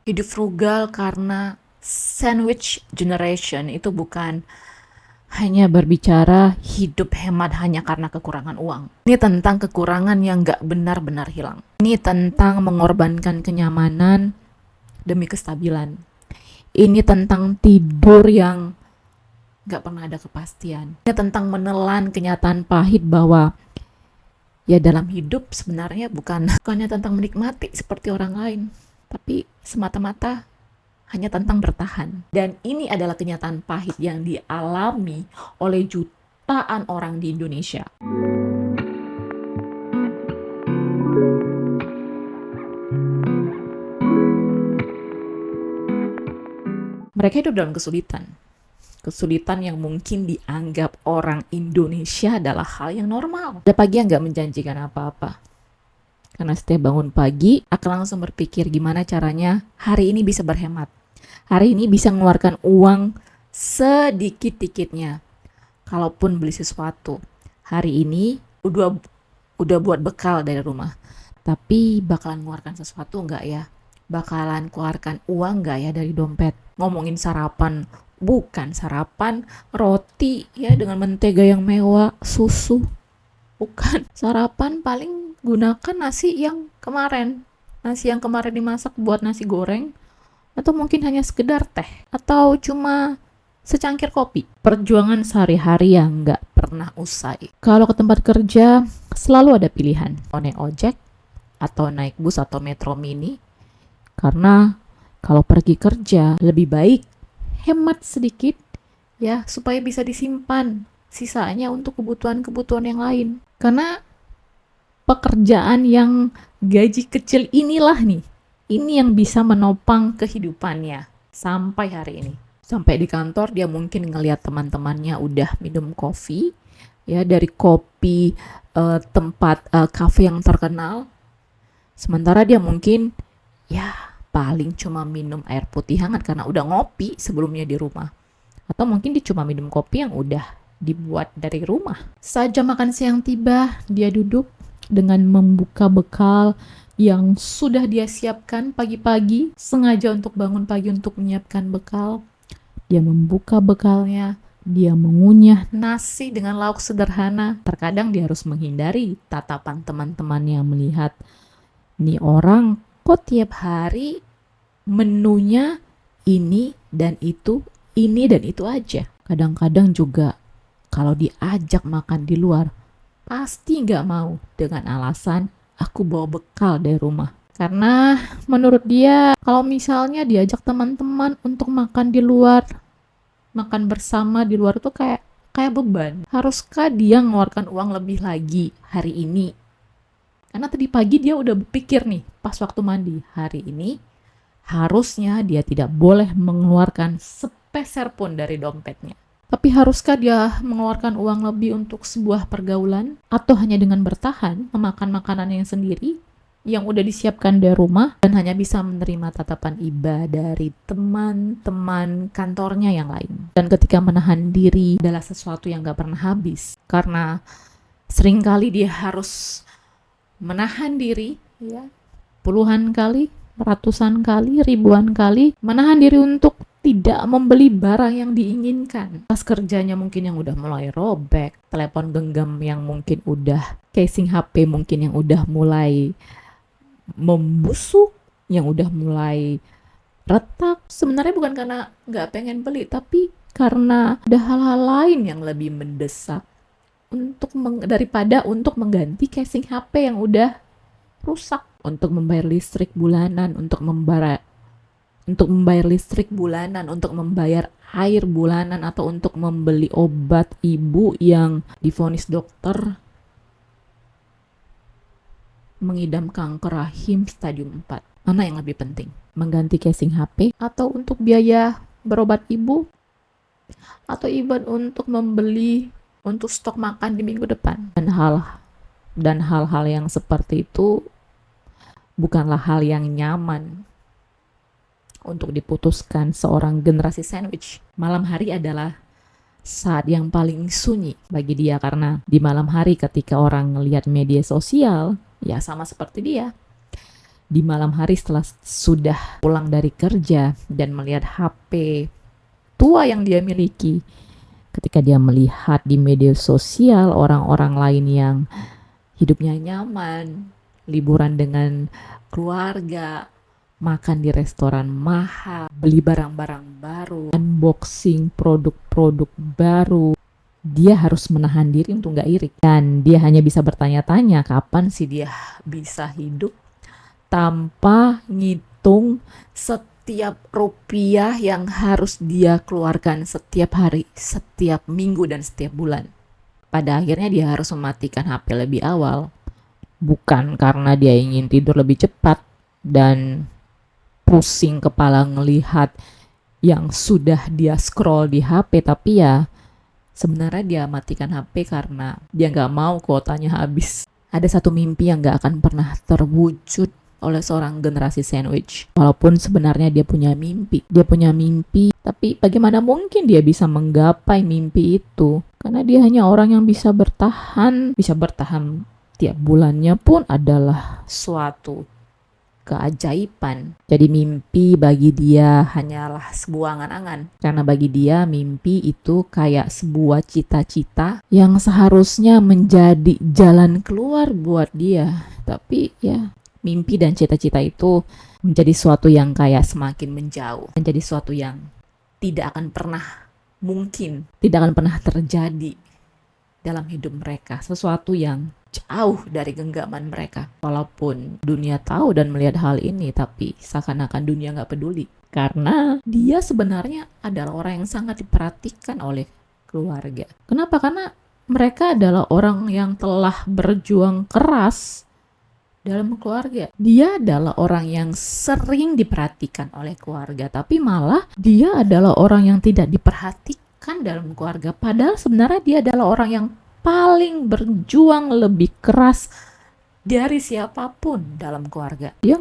Hidup frugal karena sandwich generation itu bukan hanya berbicara hidup hemat hanya karena kekurangan uang. Ini tentang kekurangan yang gak benar-benar hilang. Ini tentang mengorbankan kenyamanan demi kestabilan. Ini tentang tidur yang gak pernah ada kepastian. Ini tentang menelan kenyataan pahit bahwa ya dalam hidup sebenarnya bukannya tentang menikmati seperti orang lain, tapi semata-mata hanya tentang bertahan. Dan ini adalah kenyataan pahit yang dialami oleh jutaan orang di Indonesia. Mereka hidup dalam kesulitan. Kesulitan yang mungkin dianggap orang Indonesia adalah hal yang normal. Ada pagi yang gak menjanjikan apa-apa. Karena setiap bangun pagi, akan langsung berpikir gimana caranya hari ini bisa berhemat. Hari ini bisa mengeluarkan uang sedikit-dikitnya. Kalaupun beli sesuatu, hari ini udah buat bekal dari rumah. Tapi bakalan mengeluarkan sesuatu enggak ya? Bakalan keluarkan uang enggak ya dari dompet? Ngomongin sarapan, bukan sarapan roti ya dengan mentega yang mewah, susu. Bukan. Sarapan paling gunakan nasi yang kemarin. Nasi yang kemarin dimasak buat nasi goreng. Atau mungkin hanya sekedar teh. Atau cuma secangkir kopi. Perjuangan sehari-hari yang nggak pernah usai. Kalau ke tempat kerja, selalu ada pilihan. Mau naik ojek, atau naik bus atau metro mini. Karena kalau pergi kerja, lebih baik hemat sedikit ya supaya bisa disimpan sisanya untuk kebutuhan-kebutuhan yang lain. Karena pekerjaan yang gaji kecil inilah nih, ini yang bisa menopang kehidupannya sampai hari ini. Sampai di kantor dia mungkin ngelihat teman-temannya udah minum kopi, ya dari kopi tempat kafe yang terkenal. Sementara dia mungkin ya paling cuma minum air putih hangat karena udah ngopi sebelumnya di rumah. Atau mungkin dia cuma minum kopi yang udah dibuat dari rumah. Saat jam makan siang tiba, dia duduk dengan membuka bekal yang sudah dia siapkan pagi-pagi, sengaja untuk bangun pagi untuk menyiapkan bekal. Dia membuka bekalnya, dia mengunyah nasi dengan lauk sederhana. Terkadang dia harus menghindari tatapan teman-teman yang melihat, nih orang kok tiap hari menunya ini dan itu aja. Kadang-kadang juga kalau diajak makan di luar, pasti nggak mau dengan alasan aku bawa bekal dari rumah. Karena menurut dia, kalau misalnya diajak teman-teman untuk makan di luar, makan bersama di luar itu kayak beban. Haruskah dia ngeluarkan uang lebih lagi hari ini? Karena tadi pagi dia udah berpikir nih, pas waktu mandi, hari ini harusnya dia tidak boleh mengeluarkan sepeser pun dari dompetnya. Tapi haruskah dia mengeluarkan uang lebih untuk sebuah pergaulan? Atau hanya dengan bertahan, memakan makanan yang sendiri, yang udah disiapkan dari rumah, dan hanya bisa menerima tatapan iba dari teman-teman kantornya yang lain. Dan ketika menahan diri adalah sesuatu yang gak pernah habis. Karena seringkali dia harus menahan diri, ya, puluhan kali, ratusan kali, ribuan kali, menahan diri untuk tidak membeli barang yang diinginkan. Pas kerjanya mungkin yang udah mulai robek, telepon genggam yang mungkin udah, casing HP mungkin yang udah mulai membusuk, yang udah mulai retak. Sebenarnya bukan karena nggak pengen beli, tapi karena ada hal-hal lain yang lebih mendesak daripada untuk mengganti casing HP yang udah rusak. Untuk membayar listrik bulanan, untuk membayar listrik bulanan, untuk membayar air bulanan, atau untuk membeli obat ibu yang divonis dokter mengidam kanker rahim stadium 4. Mana yang lebih penting? Mengganti casing HP atau untuk biaya berobat ibu? Atau even untuk membeli untuk stok makan di minggu depan? Dan hal-hal yang seperti itu bukanlah hal yang nyaman untuk diputuskan seorang generasi sandwich. Malam hari adalah saat yang paling sunyi bagi dia, karena di malam hari ketika orang ngelihat media sosial, ya sama seperti dia di malam hari setelah sudah pulang dari kerja dan melihat HP tua yang dia miliki, ketika dia melihat di media sosial orang-orang lain yang hidupnya nyaman, liburan dengan keluarga, makan di restoran mahal, beli barang-barang baru, unboxing produk-produk baru, dia harus menahan diri untuk nggak iri. Dan dia hanya bisa bertanya-tanya kapan sih dia bisa hidup tanpa ngitung setiap rupiah yang harus dia keluarkan setiap hari, setiap minggu, dan setiap bulan. Pada akhirnya dia harus mematikan HP lebih awal. Bukan karena dia ingin tidur lebih cepat dan pusing kepala ngelihat yang sudah dia scroll di HP, tapi ya sebenarnya dia matikan HP karena dia nggak mau kuotanya habis. Ada satu mimpi yang nggak akan pernah terwujud oleh seorang generasi sandwich. Walaupun sebenarnya dia punya mimpi, tapi bagaimana mungkin dia bisa menggapai mimpi itu? Karena dia hanya orang yang bisa bertahan tiap bulannya pun adalah suatu keajaiban. Jadi mimpi bagi dia hanyalah sebuah angan-angan. Karena bagi dia mimpi itu kayak sebuah cita-cita yang seharusnya menjadi jalan keluar buat dia. Tapi ya, mimpi dan cita-cita itu menjadi suatu yang kayak semakin menjauh. Menjadi suatu yang tidak akan pernah mungkin, tidak akan pernah terjadi dalam hidup mereka. Sesuatu yang jauh dari genggaman mereka. Walaupun dunia tahu dan melihat hal ini, tapi seakan-akan dunia nggak peduli. Karena dia sebenarnya adalah orang yang sangat diperhatikan oleh keluarga. Kenapa? Karena mereka adalah orang yang telah berjuang keras dalam keluarga. Dia adalah orang yang sering diperhatikan oleh keluarga, tapi malah dia adalah orang yang tidak diperhatikan dalam keluarga. Padahal sebenarnya dia adalah orang yang paling berjuang lebih keras dari siapapun dalam keluarga. Dia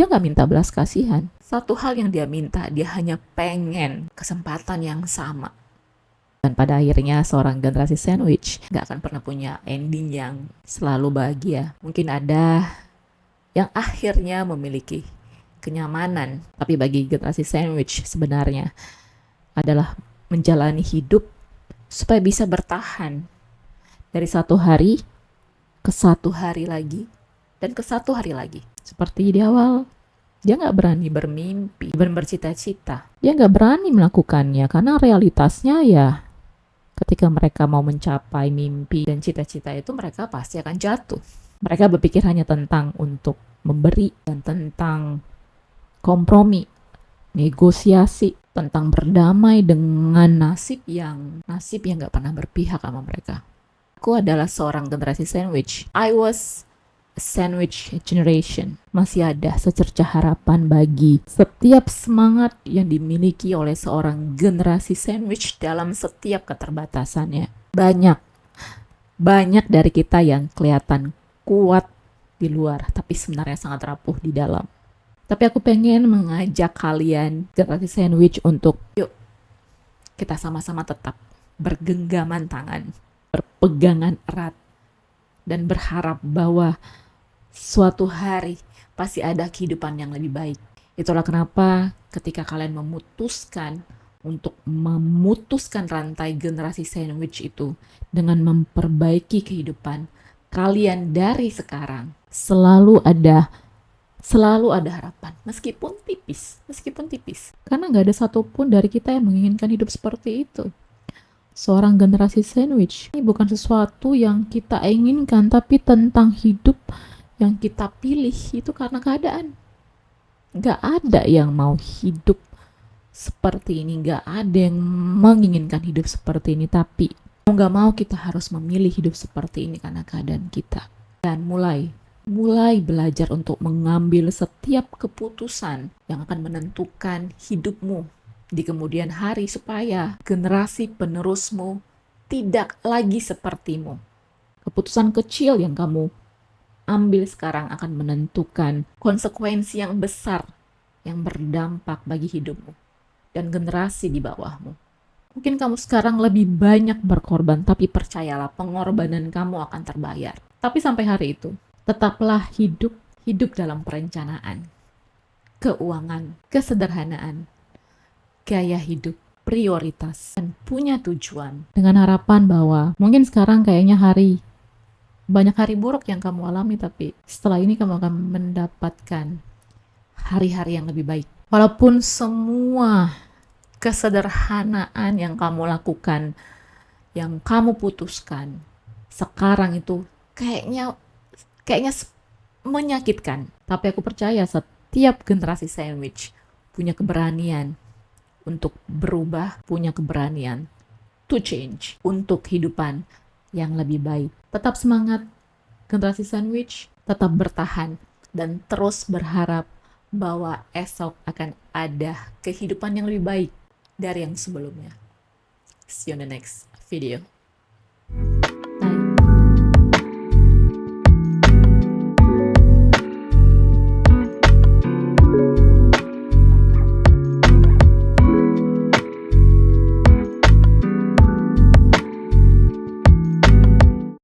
nggak minta belas kasihan. Satu hal yang dia minta, dia hanya pengen kesempatan yang sama. Dan pada akhirnya seorang generasi sandwich nggak akan pernah punya ending yang selalu bahagia. Mungkin ada yang akhirnya memiliki kenyamanan, tapi bagi generasi sandwich sebenarnya adalah menjalani hidup supaya bisa bertahan dari satu hari ke satu hari lagi dan ke satu hari lagi. Seperti di awal, dia nggak berani bermimpi dan bercita-cita. Dia nggak berani melakukannya karena realitasnya ya, ketika mereka mau mencapai mimpi dan cita-cita itu, mereka pasti akan jatuh. Mereka berpikir hanya tentang untuk memberi dan tentang kompromi, negosiasi, tentang berdamai dengan nasib yang nggak pernah berpihak sama mereka. Aku adalah seorang generasi sandwich. I was a sandwich generation. Masih ada secercah harapan bagi setiap semangat yang dimiliki oleh seorang generasi sandwich dalam setiap keterbatasannya. Banyak dari kita yang kelihatan kuat di luar, tapi sebenarnya sangat rapuh di dalam. Tapi aku pengen mengajak kalian generasi sandwich untuk yuk kita sama-sama tetap bergenggaman tangan, berpegangan erat, dan berharap bahwa suatu hari pasti ada kehidupan yang lebih baik. Itulah kenapa ketika kalian memutuskan untuk memutuskan rantai generasi sandwich itu dengan memperbaiki kehidupan kalian dari sekarang, selalu ada harapan, meskipun tipis. Karena nggak ada satupun dari kita yang menginginkan hidup seperti itu. Seorang generasi sandwich ini bukan sesuatu yang kita inginkan, tapi tentang hidup yang kita pilih itu karena keadaan. Nggak ada yang mau hidup seperti ini, nggak ada yang menginginkan hidup seperti ini, tapi mau nggak mau kita harus memilih hidup seperti ini karena keadaan kita. Dan mulai belajar untuk mengambil setiap keputusan yang akan menentukan hidupmu di kemudian hari supaya generasi penerusmu tidak lagi sepertimu. Keputusan kecil yang kamu ambil sekarang akan menentukan konsekuensi yang besar yang berdampak bagi hidupmu dan generasi di bawahmu. Mungkin kamu sekarang lebih banyak berkorban, tapi percayalah pengorbanan kamu akan terbayar. Tapi sampai hari itu, tetaplah hidup hidup dalam perencanaan, keuangan, kesederhanaan, gaya hidup, prioritas, dan punya tujuan. Dengan harapan bahwa mungkin sekarang kayaknya banyak hari buruk yang kamu alami, tapi setelah ini kamu akan mendapatkan hari-hari yang lebih baik. Walaupun semua kesederhanaan yang kamu lakukan, yang kamu putuskan, sekarang itu kayaknya menyakitkan. Tapi aku percaya setiap generasi sandwich punya keberanian untuk berubah, punya keberanian to change, untuk kehidupan yang lebih baik. Tetap semangat, generasi sandwich, tetap bertahan, dan terus berharap bahwa esok akan ada kehidupan yang lebih baik dari yang sebelumnya. See you on the next video.